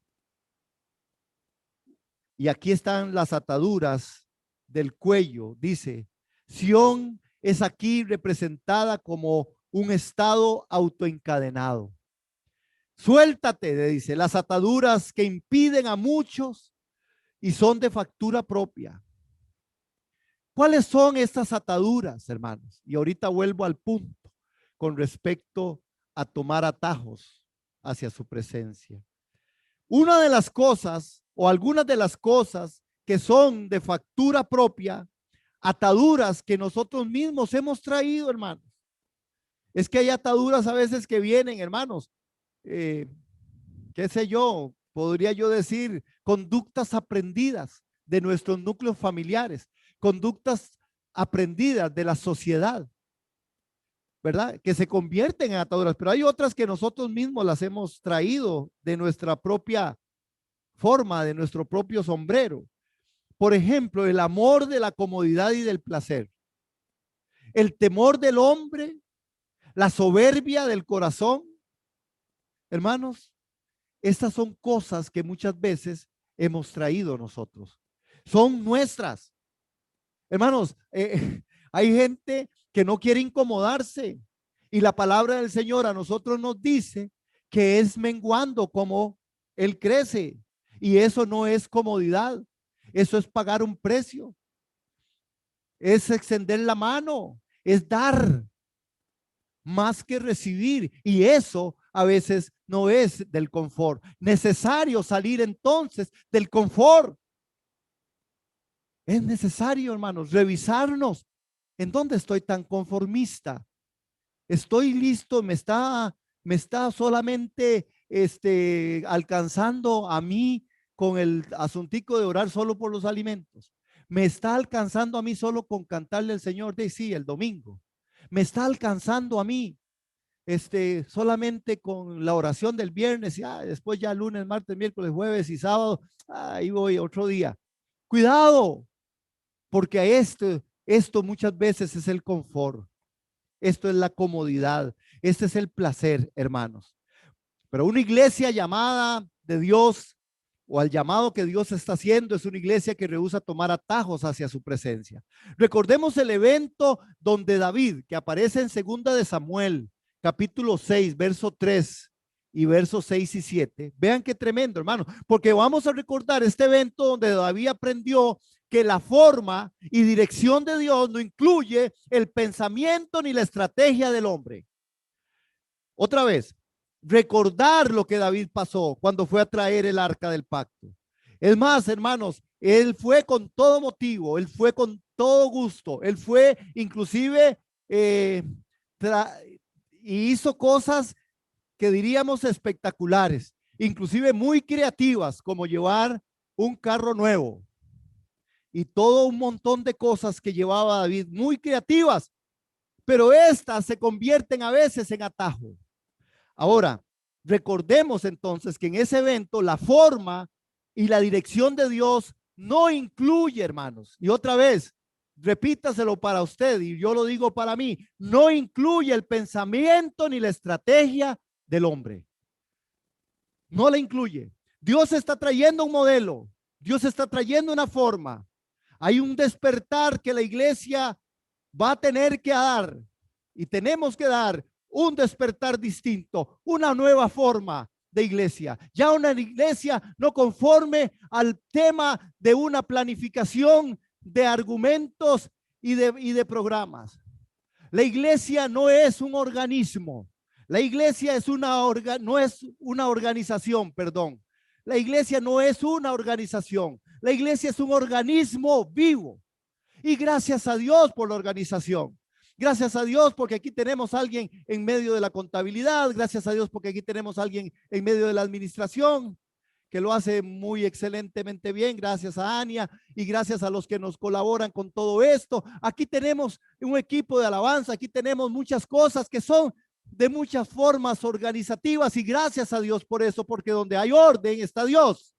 Y aquí están las ataduras del cuello. Dice, Sión es aquí representada como un estado autoencadenado. Suéltate, le dice, las ataduras que impiden a muchos y son de factura propia. ¿Cuáles son estas ataduras, hermanos? Y ahorita vuelvo al punto con respecto a tomar atajos hacia su presencia. Una de las cosas o algunas de las cosas que son de factura propia, ataduras que nosotros mismos hemos traído, hermanos. Es que hay ataduras a veces que vienen, hermanos, qué sé yo, podría yo decir, conductas aprendidas de nuestros núcleos familiares, conductas aprendidas de la sociedad, ¿verdad? Que se convierten en ataduras, pero hay otras que nosotros mismos las hemos traído de nuestra propia forma, de nuestro propio sombrero. Por ejemplo, el amor de la comodidad y del placer, el temor del hombre, la soberbia del corazón. Hermanos, estas son cosas que muchas veces hemos traído nosotros. Son nuestras. Hermanos, hay gente que no quiere incomodarse y la palabra del Señor a nosotros nos dice que es menguando como Él crece, y eso no es comodidad, eso es pagar un precio, es extender la mano, es dar más que recibir, y eso a veces no es del confort. Necesario salir entonces del confort. Es necesario, hermanos, revisarnos. ¿En dónde estoy tan conformista? ¿Estoy listo? ¿Me está solamente alcanzando a mí con el asuntico de orar solo por los alimentos? ¿Me está alcanzando a mí solo con cantarle al Señor de sí el domingo? ¿Me está alcanzando a mí solamente con la oración del viernes y después ya lunes, martes, miércoles, jueves y sábado? Ahí voy otro día. Cuidado, porque a esto muchas veces es el confort. Esto es la comodidad. Este es el placer, hermanos. Pero una iglesia llamada de Dios o al llamado que Dios está haciendo es una iglesia que rehúsa tomar atajos hacia su presencia. Recordemos el evento donde David, que aparece en 2 de Samuel, capítulo 6, verso 3 y versos 6 y 7. Vean qué tremendo, hermano, porque vamos a recordar este evento donde David aprendió que la forma y dirección de Dios no incluye el pensamiento ni la estrategia del hombre. Otra vez, recordar lo que David pasó cuando fue a traer el arca del pacto. Es más, hermanos, él fue con todo motivo, él fue con todo gusto, él fue inclusive y hizo cosas que diríamos espectaculares, inclusive muy creativas, como llevar un carro nuevo y todo un montón de cosas que llevaba David, muy creativas, pero estas se convierten a veces en atajo. Ahora, recordemos entonces que en ese evento la forma y la dirección de Dios no incluye, hermanos, y otra vez, repítaselo para usted y yo lo digo para mí, no incluye el pensamiento ni la estrategia del hombre. No la incluye. Dios está trayendo un modelo, Dios está trayendo una forma. Hay un despertar que la iglesia va a tener que dar y tenemos que dar un despertar distinto, una nueva forma de iglesia, ya una iglesia no conforme al tema de una planificación de argumentos y de programas. La iglesia no es un organismo. La iglesia es no es una organización, perdón. La iglesia no es una organización. La iglesia es un organismo vivo. Y gracias a Dios por la organización. Gracias a Dios porque aquí tenemos a alguien en medio de la contabilidad. Gracias a Dios porque aquí tenemos a alguien en medio de la administración que lo hace muy excelentemente bien. Gracias a Ania y gracias a los que nos colaboran con todo esto. Aquí tenemos un equipo de alabanza. Aquí tenemos muchas cosas que son de muchas formas organizativas y gracias a Dios por eso, porque donde hay orden está Dios.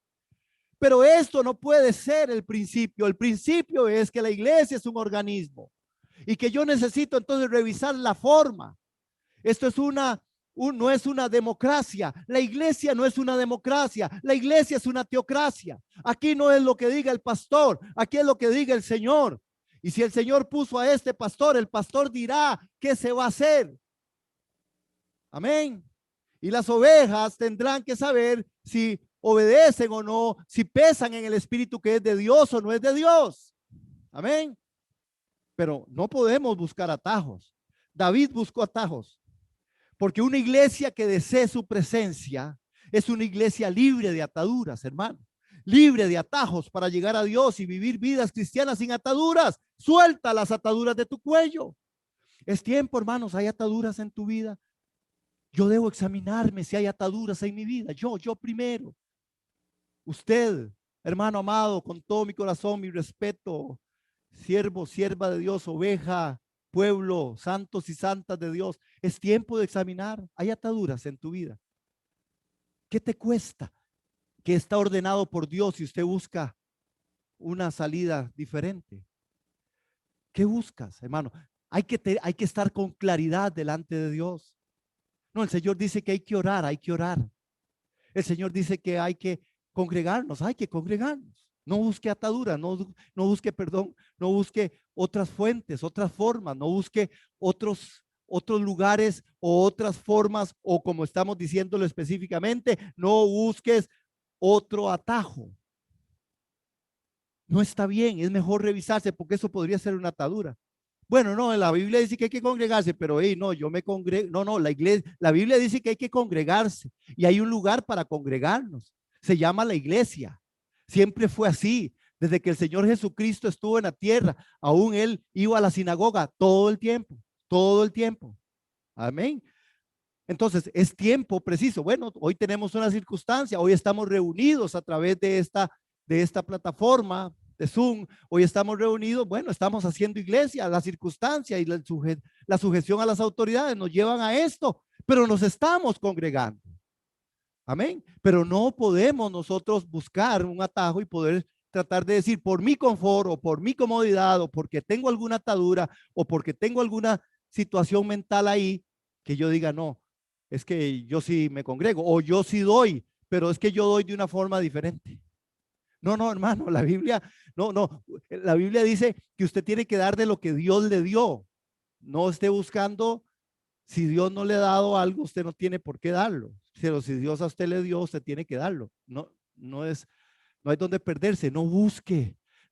Pero esto no puede ser el principio. El principio es que la iglesia es un organismo y que yo necesito entonces revisar la forma. Esto es no es una democracia. La iglesia no es una democracia. La iglesia es una teocracia. Aquí no es lo que diga el pastor, aquí es lo que diga el Señor. Y si el Señor puso a este pastor, el pastor dirá qué se va a hacer. Amén. Y las ovejas tendrán que saber si obedecen o no, si pesan en el espíritu que es de Dios o no es de Dios. Amén. Pero no podemos buscar atajos. David buscó atajos. Porque una iglesia que desee su presencia es una iglesia libre de ataduras, hermano. Libre de atajos para llegar a Dios y vivir vidas cristianas sin ataduras. Suelta las ataduras de tu cuello. Es tiempo, hermanos, hay ataduras en tu vida. Yo debo examinarme si hay ataduras en mi vida. Yo primero. Usted, hermano amado, con todo mi corazón, mi respeto, siervo, sierva de Dios, oveja, pueblo, santos y santas de Dios, es tiempo de examinar. Hay ataduras en tu vida. ¿Qué te cuesta? Que está ordenado por Dios y usted busca una salida diferente. ¿Qué buscas, hermano? Hay que estar con claridad delante de Dios. No, el Señor dice que hay que orar, hay que orar. El Señor dice que hay que congregarnos, hay que congregarnos. No busque ataduras, no busque, perdón, no busque otras fuentes, otras formas, no busque otros lugares o otras formas, o como estamos diciéndolo específicamente, no busques otro atajo. No está bien, es mejor revisarse porque eso podría ser una atadura. Bueno, no, la Biblia dice que hay que congregarse, pero no, yo me congrego. No, la Biblia dice que hay que congregarse y hay un lugar para congregarnos. Se llama la iglesia. Siempre fue así. Desde que el Señor Jesucristo estuvo en la tierra, aún Él iba a la sinagoga todo el tiempo, todo el tiempo. Amén. Entonces, es tiempo preciso. Bueno, hoy tenemos una circunstancia, hoy estamos reunidos a través de esta plataforma de Zoom, hoy estamos reunidos, bueno, estamos haciendo iglesia, la circunstancia y la sujeción a las autoridades nos llevan a esto, pero nos estamos congregando. Amén. Pero no podemos nosotros buscar un atajo y poder tratar de decir por mi confort o por mi comodidad o porque tengo alguna atadura o porque tengo alguna situación mental ahí que yo diga no, es que yo sí me congrego o yo sí doy, pero es que yo doy de una forma diferente. No, hermano, la Biblia, la Biblia dice que usted tiene que dar de lo que Dios le dio. No esté buscando, si Dios no le ha dado algo, usted no tiene por qué darlo. Pero si Dios a usted le dio, usted tiene que darlo. No hay donde perderse. No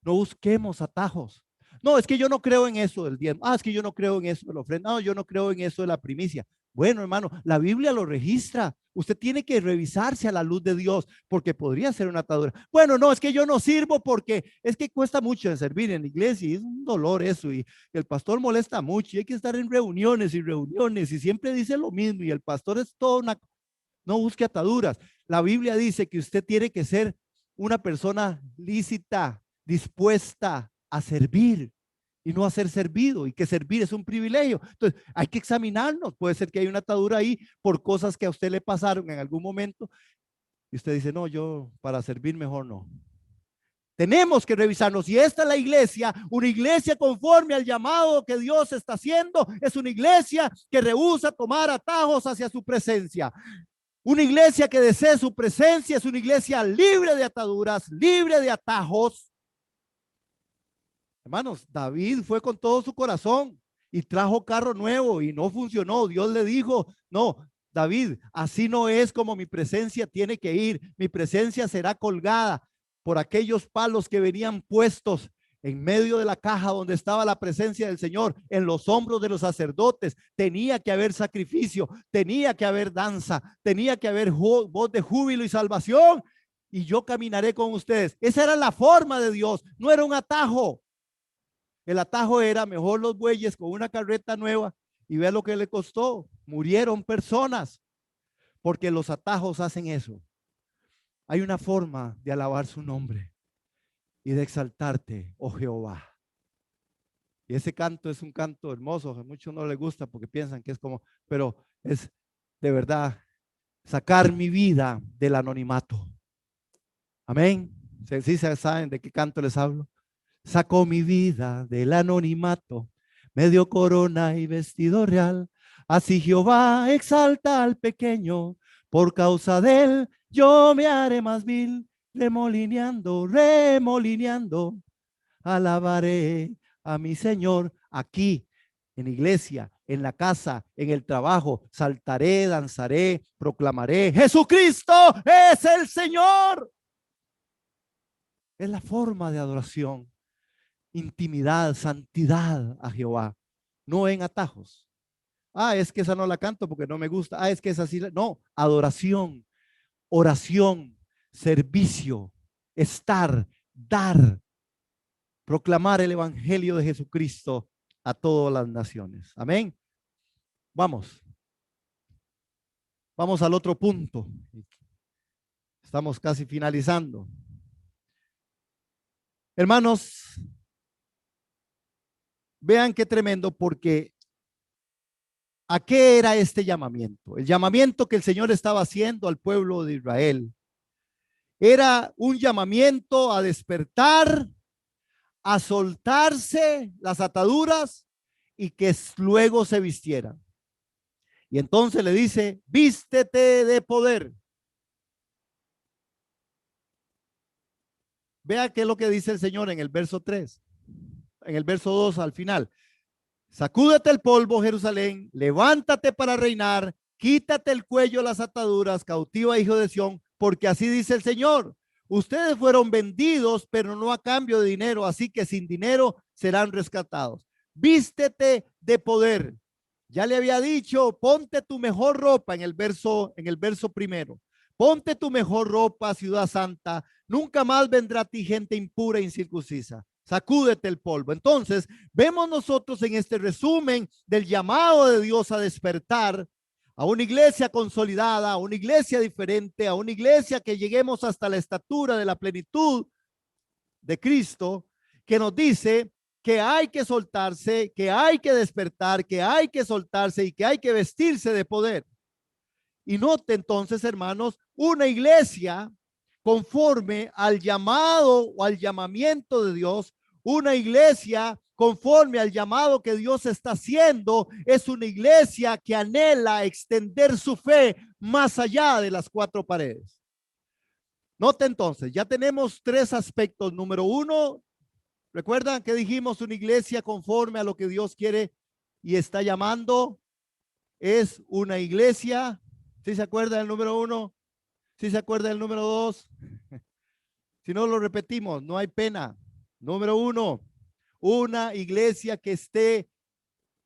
busquemos atajos. No, es que yo no creo en eso del diezmo. Es que yo no creo en eso de la ofrenda. No, yo no creo en eso de la primicia. Bueno, hermano, la Biblia lo registra. Usted tiene que revisarse a la luz de Dios porque podría ser una atadura. Bueno, no, es que yo no sirvo porque es que cuesta mucho servir en la iglesia y es un dolor eso y el pastor molesta mucho y hay que estar en reuniones y reuniones y siempre dice lo mismo y el pastor es toda una... No busque ataduras. La Biblia dice que usted tiene que ser una persona lícita, dispuesta a servir y no a ser servido y que servir es un privilegio. Entonces hay que examinarnos. Puede ser que hay una atadura ahí por cosas que a usted le pasaron en algún momento y usted dice, no, yo para servir mejor no. Tenemos que revisarnos y esta es la iglesia, una iglesia conforme al llamado que Dios está haciendo, es una iglesia que rehúsa tomar atajos hacia su presencia. Una iglesia que desee su presencia es una iglesia libre de ataduras, libre de atajos. Hermanos, David fue con todo su corazón y trajo carro nuevo y no funcionó. Dios le dijo, no, David, así no es como mi presencia tiene que ir. Mi presencia será colgada por aquellos palos que venían puestos en medio de la caja donde estaba la presencia del Señor, en los hombros de los sacerdotes. Tenía que haber sacrificio, tenía que haber danza, tenía que haber voz de júbilo y salvación. Y yo caminaré con ustedes. Esa era la forma de Dios, no era un atajo. El atajo era mejor los bueyes con una carreta nueva, y vea lo que le costó. Murieron personas porque los atajos hacen eso. Hay una forma de alabar su nombre y de exaltarte, oh Jehová. Y ese canto es un canto hermoso. A muchos no les gusta porque piensan que es como, pero es de verdad sacar mi vida del anonimato. Amén. ¿Sí saben de qué canto les hablo? Sacó mi vida del anonimato, me dio corona y vestido real. Así Jehová exalta al pequeño, por causa de él yo me haré más vil. Remolineando, remolineando, alabaré a mi Señor. Aquí, en iglesia, en la casa, en el trabajo, saltaré, danzaré, proclamaré: Jesucristo es el Señor. Es la forma de adoración. Intimidad, santidad a Jehová, no en atajos. Es que esa no la canto porque no me gusta. Es que esa sí. No, adoración, oración, servicio, estar, dar, proclamar el evangelio de Jesucristo a todas las naciones. Amén. Vamos al otro punto. Estamos casi finalizando. Hermanos, vean qué tremendo, porque ¿a qué era este llamamiento? El llamamiento que el Señor estaba haciendo al pueblo de Israel era un llamamiento a despertar, a soltarse las ataduras y que luego se vistieran. Y entonces le dice: vístete de poder. Vea qué es lo que dice el Señor en el verso 3, en el verso 2 al final. Sacúdete el polvo, Jerusalén, levántate para reinar, quítate el cuello, las ataduras, cautiva, hijo de Sión, porque así dice el Señor: ustedes fueron vendidos, pero no a cambio de dinero, así que sin dinero serán rescatados. Vístete de poder. Ya le había dicho: ponte tu mejor ropa en el verso primero. Ponte tu mejor ropa, ciudad santa. Nunca más vendrá a ti gente impura e incircuncisa. Sacúdete el polvo. Entonces, vemos nosotros en este resumen del llamado de Dios a despertar a una iglesia consolidada, a una iglesia diferente, a una iglesia que lleguemos hasta la estatura de la plenitud de Cristo, que nos dice que hay que soltarse, que hay que despertar, que hay que soltarse y que hay que vestirse de poder. Y note entonces, hermanos, una iglesia conforme al llamado o al llamamiento de Dios, una iglesia conforme al llamado que Dios está haciendo, es una iglesia que anhela extender su fe más allá de las cuatro paredes. Note entonces, ya tenemos tres aspectos. Número uno, recuerdan que dijimos: una iglesia conforme a lo que Dios quiere y está llamando, es una iglesia. ¿Sí se acuerda del número uno? ¿Sí se acuerda del número dos? Si no, lo repetimos, no hay pena. Número uno, una iglesia que esté,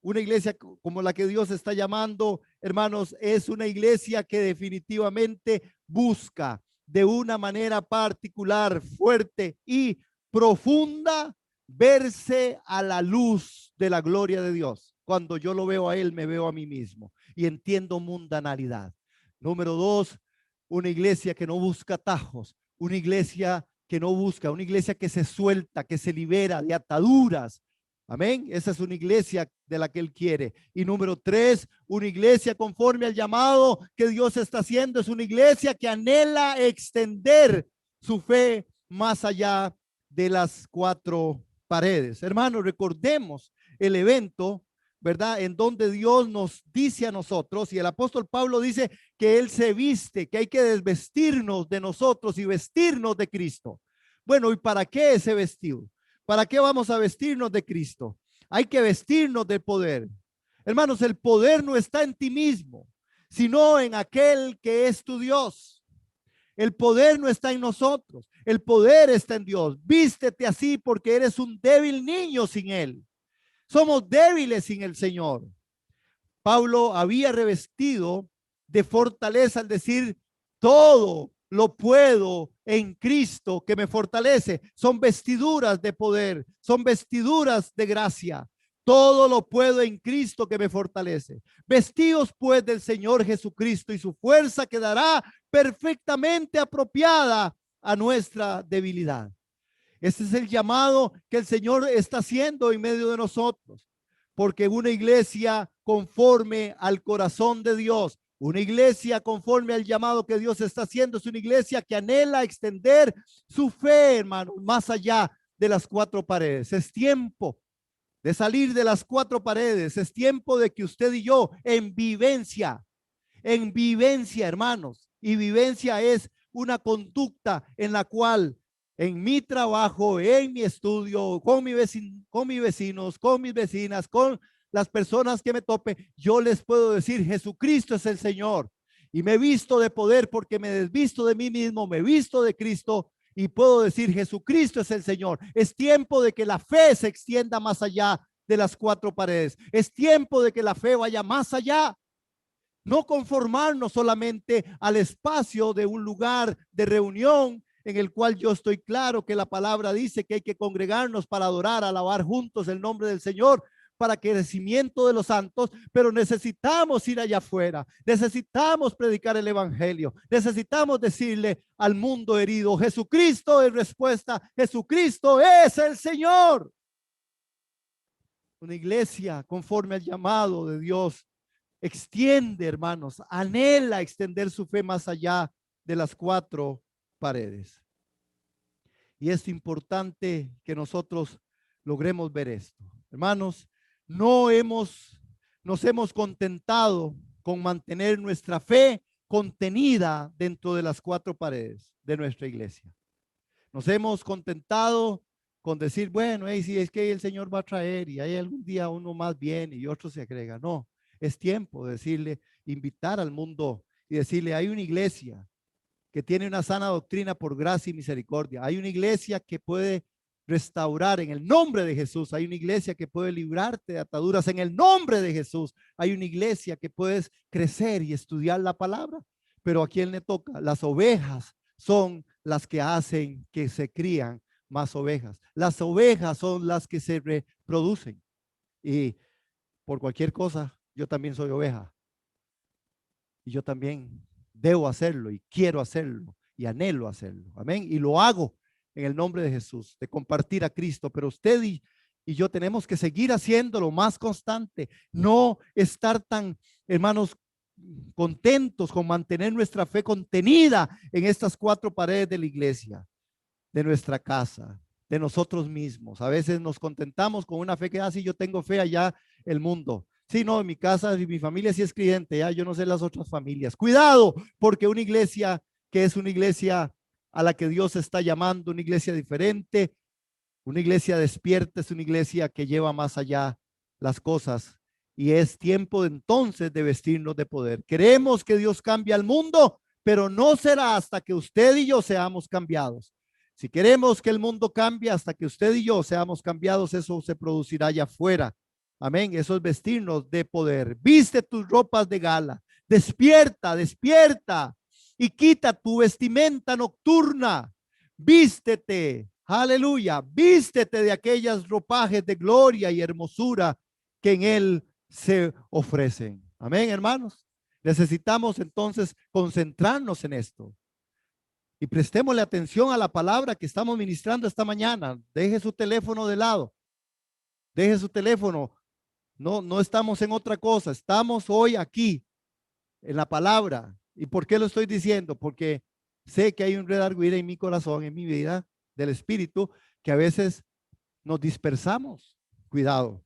una iglesia como la que Dios está llamando, hermanos, es una iglesia que definitivamente busca de una manera particular, fuerte y profunda, verse a la luz de la gloria de Dios. Cuando yo lo veo a Él, me veo a mí mismo y entiendo mundanalidad. Número dos, una iglesia que no busca atajos, una iglesia que no busca, una iglesia que se suelta, que se libera de ataduras. Amén. Esa es una iglesia de la que Él quiere. Y número tres, una iglesia conforme al llamado que Dios está haciendo, es una iglesia que anhela extender su fe más allá de las cuatro paredes. Hermanos, recordemos el evento, ¿verdad?, en donde Dios nos dice a nosotros, y el apóstol Pablo dice que Él se viste, que hay que desvestirnos de nosotros y vestirnos de Cristo. Bueno, ¿y para qué ese vestido? ¿Para qué vamos a vestirnos de Cristo? Hay que vestirnos de poder. Hermanos, el poder no está en ti mismo, sino en aquel que es tu Dios. El poder no está en nosotros, el poder está en Dios. Vístete así porque eres un débil niño sin Él. Somos débiles sin el Señor. Pablo había revestido de fortaleza al decir, todo lo puedo en Cristo que me fortalece. Son vestiduras de poder, son vestiduras de gracia. Todo lo puedo en Cristo que me fortalece. Vestidos pues del Señor Jesucristo y su fuerza quedará perfectamente apropiada a nuestra debilidad. Este es el llamado que el Señor está haciendo en medio de nosotros. Porque una iglesia conforme al corazón de Dios, una iglesia conforme al llamado que Dios está haciendo, es una iglesia que anhela extender su fe, hermanos, más allá de las cuatro paredes. Es tiempo de salir de las cuatro paredes. Es tiempo de que usted y yo en vivencia, hermanos, y vivencia es una conducta en la cual en mi trabajo, en mi estudio, con mis vecinos, con mis vecinas, con las personas que me tope, yo les puedo decir, Jesucristo es el Señor. Y me he visto de poder porque me desvisto de mí mismo, me he visto de Cristo y puedo decir, Jesucristo es el Señor. Es tiempo de que la fe se extienda más allá de las cuatro paredes. Es tiempo de que la fe vaya más allá. No conformarnos solamente al espacio de un lugar de reunión en el cual yo estoy claro que la palabra dice que hay que congregarnos para adorar, alabar juntos el nombre del Señor para crecimiento de los santos, pero necesitamos ir allá afuera, necesitamos predicar el evangelio, necesitamos decirle al mundo herido, Jesucristo es respuesta, Jesucristo es el Señor. Una iglesia conforme al llamado de Dios extiende, hermanos, anhela extender su fe más allá de las cuatro paredes. Y es importante que nosotros logremos ver esto. Hermanos, nos hemos contentado con mantener nuestra fe contenida dentro de las cuatro paredes de nuestra iglesia. Nos hemos contentado con decir, bueno, si es que el Señor va a traer y hay algún día uno más viene y otro se agrega. No, es tiempo de decirle, invitar al mundo y decirle, hay una iglesia que tiene una sana doctrina por gracia y misericordia. Hay una iglesia que puede restaurar en el nombre de Jesús. Hay una iglesia que puede librarte de ataduras en el nombre de Jesús. Hay una iglesia que puedes crecer y estudiar la palabra. Pero ¿a quién le toca? Las ovejas son las que hacen que se crían más ovejas. Las ovejas son las que se reproducen. Y por cualquier cosa, yo también soy oveja. Y yo también debo hacerlo y quiero hacerlo y anhelo hacerlo. Amén. Y lo hago en el nombre de Jesús, de compartir a Cristo. Pero usted y yo tenemos que seguir haciéndolo más constante. No estar tan, hermanos, contentos con mantener nuestra fe contenida en estas cuatro paredes de la iglesia, de nuestra casa, de nosotros mismos. A veces nos contentamos con una fe que así yo tengo fe allá el mundo. Sí, no, en mi casa y mi familia sí es creyente, ya yo no sé las otras familias. Cuidado, porque una iglesia que es una iglesia a la que Dios está llamando, una iglesia diferente, una iglesia despierta, es una iglesia que lleva más allá las cosas. Y es tiempo entonces de vestirnos de poder. Queremos que Dios cambie al mundo, pero no será hasta que usted y yo seamos cambiados. Si queremos que el mundo cambie hasta que usted y yo seamos cambiados, eso se producirá allá afuera. Amén. Eso es vestirnos de poder. Viste tus ropas de gala. Despierta, despierta y quita tu vestimenta nocturna. Vístete. Aleluya. Vístete de aquellas ropajes de gloria y hermosura que en él se ofrecen. Amén, hermanos. Necesitamos entonces concentrarnos en esto. Y prestémosle atención a la palabra que estamos ministrando esta mañana. Deje su teléfono de lado. Deje su teléfono. No estamos en otra cosa. Estamos hoy aquí en la palabra. ¿Y por qué lo estoy diciendo? Porque sé que hay un redarguir en mi corazón, en mi vida del espíritu, que a veces nos dispersamos. Cuidado.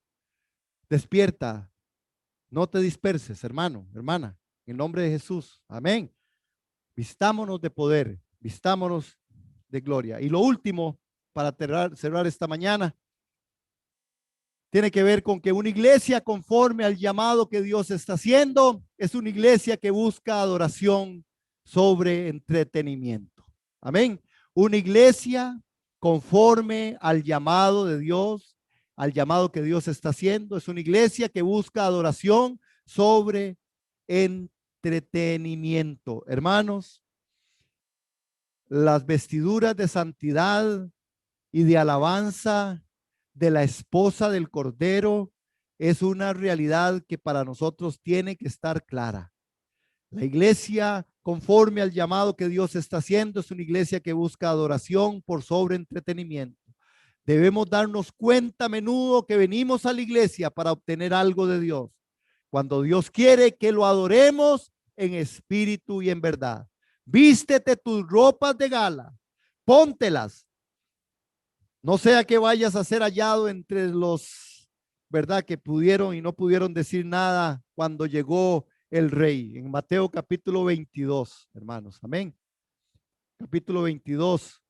Despierta. No te disperses, hermano, hermana. En el nombre de Jesús. Amén. Vistámonos de poder. Vistámonos de gloria. Y lo último, para cerrar esta mañana, Tiene que ver con que una iglesia conforme al llamado que Dios está haciendo es una iglesia que busca adoración sobre entretenimiento. Amén. Una iglesia conforme al llamado de Dios, al llamado que Dios está haciendo, es una iglesia que busca adoración sobre entretenimiento. Hermanos, las vestiduras de santidad y de alabanza de la esposa del Cordero es una realidad que para nosotros tiene que estar clara. La iglesia, conforme al llamado que Dios está haciendo, es una iglesia que busca adoración por sobre entretenimiento. Debemos darnos cuenta a menudo que venimos a la iglesia para obtener algo de Dios, cuando Dios quiere que lo adoremos en espíritu y en verdad. Vístete tus ropas de gala, póntelas. No sea que vayas a ser hallado entre los, ¿verdad?, que pudieron y no pudieron decir nada cuando llegó el rey. En Mateo capítulo 22, hermanos. Amén. Capítulo 22.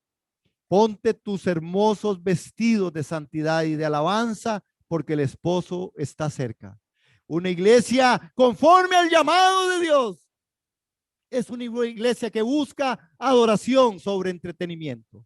Ponte tus hermosos vestidos de santidad y de alabanza, porque el esposo está cerca. Una iglesia conforme al llamado de Dios es una iglesia que busca adoración sobre entretenimiento.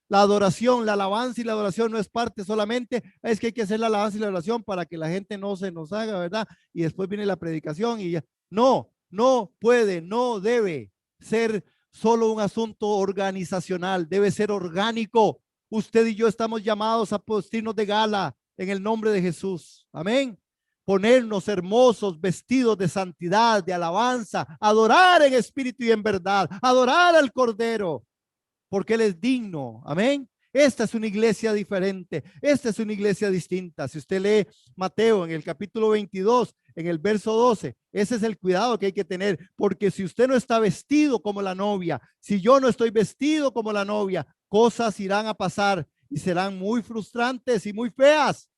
La adoración, la alabanza y la adoración no es parte solamente, es que hay que hacer la alabanza y la adoración para que la gente no se nos haga, ¿verdad? Y después viene la predicación y ya. No, no puede, no debe ser solo un asunto organizacional, debe ser orgánico. Usted y yo estamos llamados a vestirnos de gala en el nombre de Jesús. Amén. Ponernos hermosos vestidos de santidad, de alabanza, adorar en espíritu y en verdad, adorar al Cordero, porque Él es digno. Amén. Esta es una iglesia diferente. Esta es una iglesia distinta. Si usted lee Mateo en el capítulo 22, en el verso 12, ese es el cuidado que hay que tener, porque si usted no está vestido como la novia, si yo no estoy vestido como la novia, cosas irán a pasar y serán muy frustrantes y muy feas.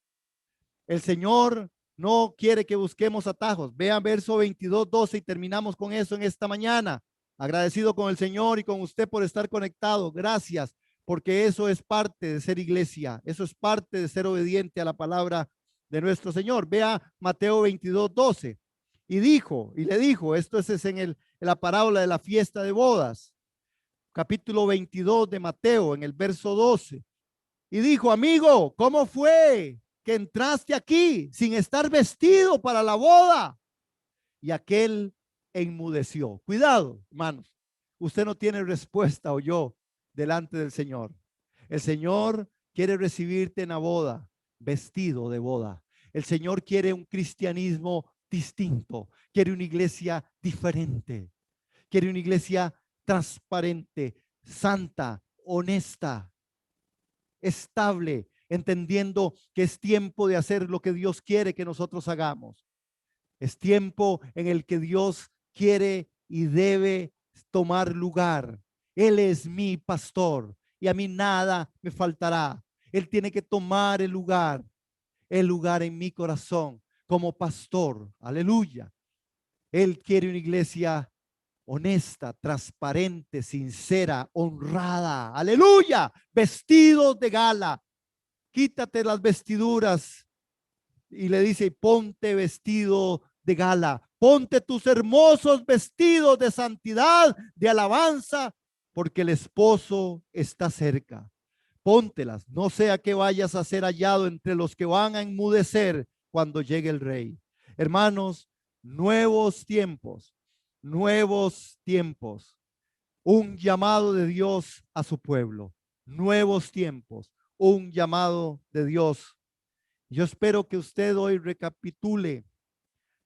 El Señor no quiere que busquemos atajos. Vean verso 22, 12 y terminamos con eso en esta mañana. Agradecido con el Señor y con usted por estar conectado. Gracias, porque eso es parte de ser iglesia. Eso es parte de ser obediente a la palabra de nuestro Señor. Vea Mateo 22, 12. Y le dijo, esto es en la parábola de la fiesta de bodas, capítulo 22 de Mateo, en el verso 12. Y dijo, amigo, ¿cómo fue que entraste aquí sin estar vestido para la boda? Y aquel enmudeció. Cuidado, hermanos. Usted no tiene respuesta o yo delante del Señor. El Señor quiere recibirte en la boda, vestido de boda. El Señor quiere un cristianismo distinto. Quiere una iglesia diferente. Quiere una iglesia transparente, santa, honesta, estable, entendiendo que es tiempo de hacer lo que Dios quiere que nosotros hagamos. Es tiempo en el que Dios quiere y debe tomar lugar. Él es mi pastor y a mí nada me faltará. Él tiene que tomar el lugar en mi corazón como pastor. Aleluya. Él quiere una iglesia honesta, transparente, sincera, honrada. Aleluya. Vestidos de gala. Quítate las vestiduras y le dice, ponte vestido de gala, ponte tus hermosos vestidos de santidad, de alabanza, porque el esposo está cerca. Póntelas, no sea que vayas a ser hallado entre los que van a enmudecer cuando llegue el rey. Hermanos, nuevos tiempos, un llamado de Dios a su pueblo, nuevos tiempos, un llamado de Dios. Yo espero que usted hoy recapitule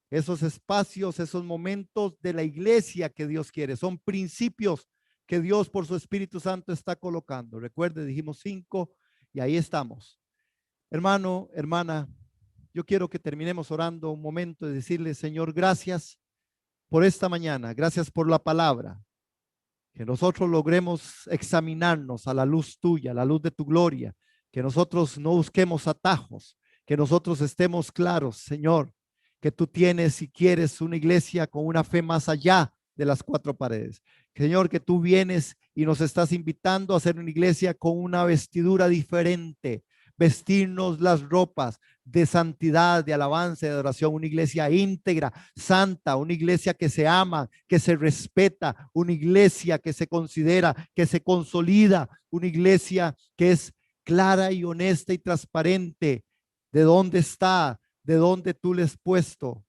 esos espacios, esos momentos de la iglesia que Dios quiere. Son principios que Dios por su Espíritu Santo está colocando. Recuerde, dijimos 5 y ahí estamos. Hermano, hermana, yo quiero que terminemos orando un momento y decirle, Señor, gracias por esta mañana. Gracias por la palabra. Que nosotros logremos examinarnos a la luz tuya, a la luz de tu gloria. Que nosotros no busquemos atajos. Que nosotros estemos claros, Señor, que tú tienes y quieres una iglesia con una fe más allá de las 4 paredes. Señor, que tú vienes y nos estás invitando a hacer una iglesia con una vestidura diferente, vestirnos las ropas de santidad, de alabanza, de adoración, una iglesia íntegra, santa, una iglesia que se ama, que se respeta, una iglesia que se considera, que se consolida, una iglesia que es clara y honesta y transparente de dónde está, de dónde tú le has puesto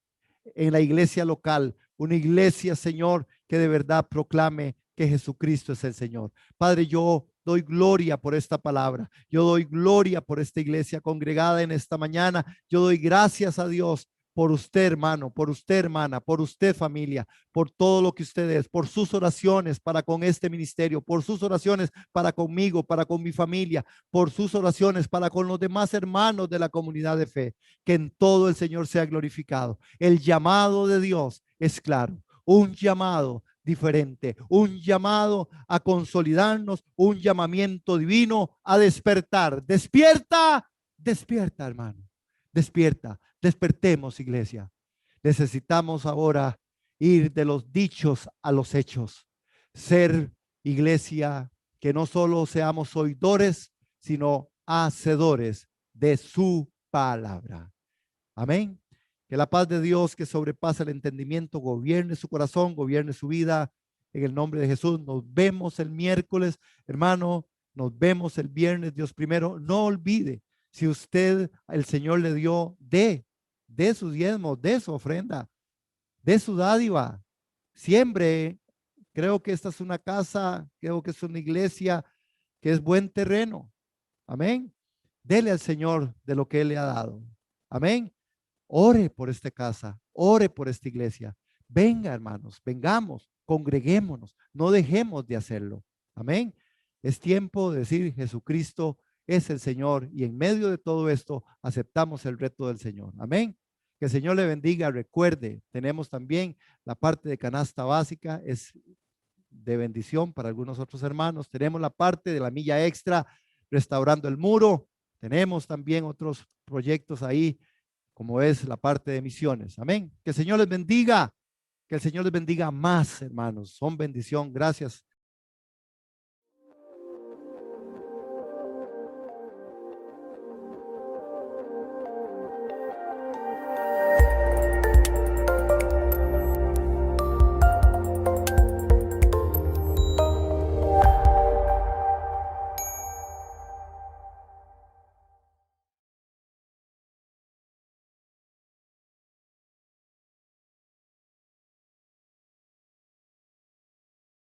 en la iglesia local, una iglesia, Señor, que de verdad proclame que Jesucristo es el Señor. Padre, yo doy gloria por esta palabra. Yo doy gloria por esta iglesia congregada en esta mañana. Yo doy gracias a Dios por usted, hermano, por usted, hermana, por usted, familia, por todo lo que usted es, por sus oraciones para con este ministerio, por sus oraciones para conmigo, para con mi familia, por sus oraciones para con los demás hermanos de la comunidad de fe. Que en todo el Señor sea glorificado. El llamado de Dios es claro, un llamado diferente, un llamado a consolidarnos, un llamamiento divino a despertar. Despierta, despierta, hermano, despierta, despertemos, iglesia. Necesitamos ahora ir de los dichos a los hechos, ser iglesia que no solo seamos oidores, sino hacedores de su palabra. Amén. Que la paz de Dios, que sobrepasa el entendimiento, gobierne su corazón, gobierne su vida. En el nombre de Jesús, nos vemos el miércoles, hermano. Nos vemos el viernes, Dios primero. No olvide, si usted, el Señor le dio, de sus diezmos, de su ofrenda, de su dádiva. Siempre, creo que esta es una casa, creo que es una iglesia, que es buen terreno. Amén. Dele al Señor de lo que Él le ha dado. Amén. Ore por esta casa, ore por esta iglesia. Venga, hermanos, vengamos, congreguémonos, no dejemos de hacerlo. Amén. Es tiempo de decir Jesucristo es el Señor y en medio de todo esto aceptamos el reto del Señor. Amén. Que el Señor le bendiga. Recuerde, tenemos también la parte de canasta básica, es de bendición para algunos otros hermanos. Tenemos la parte de la milla extra, restaurando el muro. Tenemos también otros proyectos ahí, como es la parte de misiones. Amén. Que el Señor les bendiga. Que el Señor les bendiga más, hermanos. Son bendición. Gracias